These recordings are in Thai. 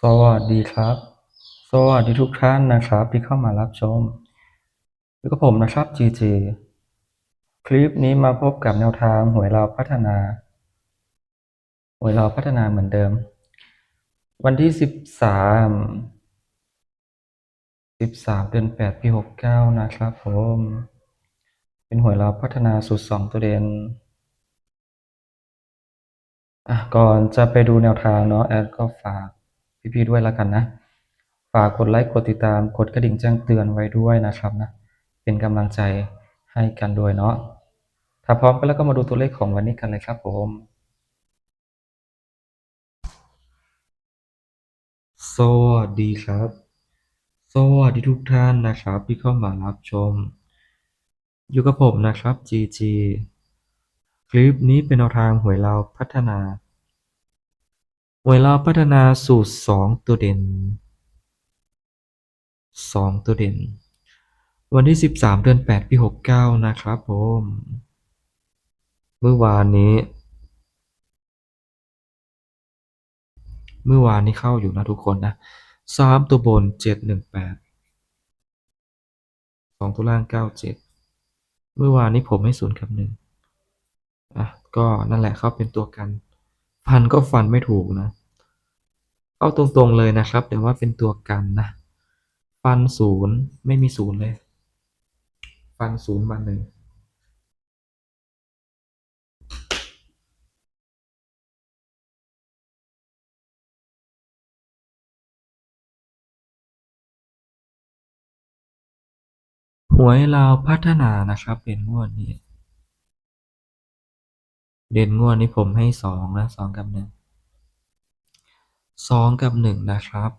สวัสดีครับสวัสดีทุกท่านนะครับที่เข้ามารับชมอยู่กับผมนะครับจีจีคลิปนี้มาพบกับแนวทางหวยเราพัฒนาเหมือนเดิมวันที่13 เดือน 8ปี69นะครับผมเป็นหวยเราพัฒนาสูตร2ตัวเด่นก่อนจะไปดูแนวทางเนาะแอดก็ฝากพี่ๆด้วยแล้วกันนะฝากกดไลค์กดติดตามกดกระดิ่งแจ้งเตือนไว้ด้วยนะครับนะเป็นกำลังใจให้กันด้วยเนาะถ้าพร้อมกันแล้วก็มาดูตัวเลขของวันนี้กันเลยครับผมสวัสดีครับสวัสดีทุกท่านนะครับที่เข้ามารับชมอยู่กับผมนะครับจีจีคลิปนี้เป็นแนวทางหวยเราพัฒนาสูตร2ตัวเด่นวันที่13 เดือน 8ปี69นะครับผมเมื่อวานนี้เข้าอยู่นะทุกคนนะ3ตัวบน7182ตัวล่าง97เมื่อวานนี้ผมให้0 กับ 1ก็นั่นแหละเขาเป็นตัวกันฟันก็ฟันไม่ถูกนะเอาตรงๆเลยนะครับแต่ว่าเป็นตัวกันนะฟันศูนย์ไม่มีศูนย์เลยฟัน0 มา 1หวยลาวพัฒนานะครับเป็นงวดนี้เด่นงวดนี้ผมให้2นะ2 กับ 12 กับ 1นะครับ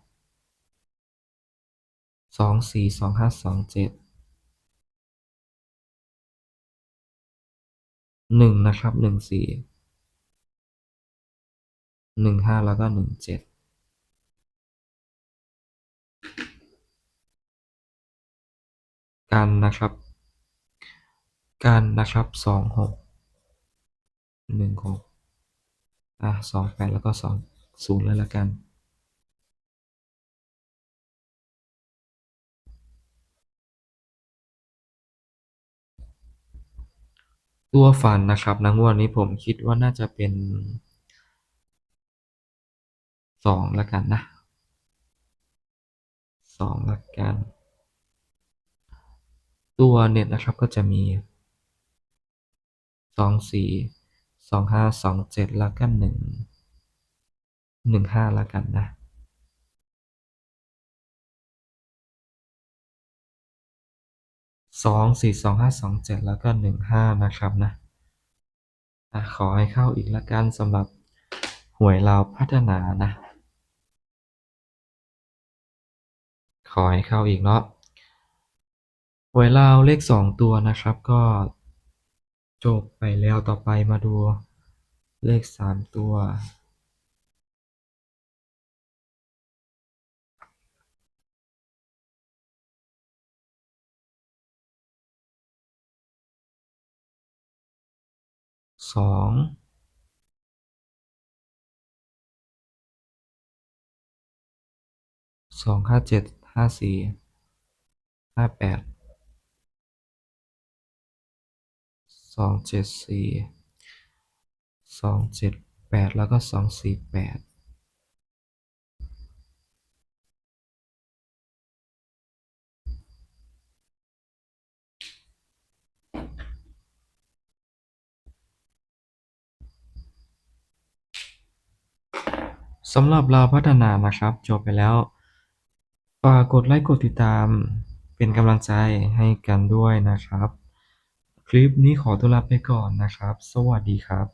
24 25 271นะครับ14 15แล้วก็17กันนะครับ26 1628แล้วก็20เลยละกันตัวฝันนะครับงวดนี้ผมคิดว่าน่าจะเป็น2ละกันนะ2ละกันตัวเน็ตนะครับก็จะมี24 25 27แล้วก็15ละกันนะ24 25 27แล้วก็15นะครับนะขอให้เข้าอีกละกันสำหรับหวยลาวพัฒนานะขอให้เข้าอีกเนาะหวยลาวเลข2 ตัวนะครับก็จบไปแล้วต่อไปมาดูเลข3 ตัว2 2 57 54 58 2 74 2 78แล้วก็2 4 8สำหรับลาวพัฒนานะครับจบไปแล้วฝากกดไลค์กดติดตามเป็นกำลังใจให้กันด้วยนะครับคลิปนี้ขอตัวลาไปก่อนนะครับสวัสดีครับ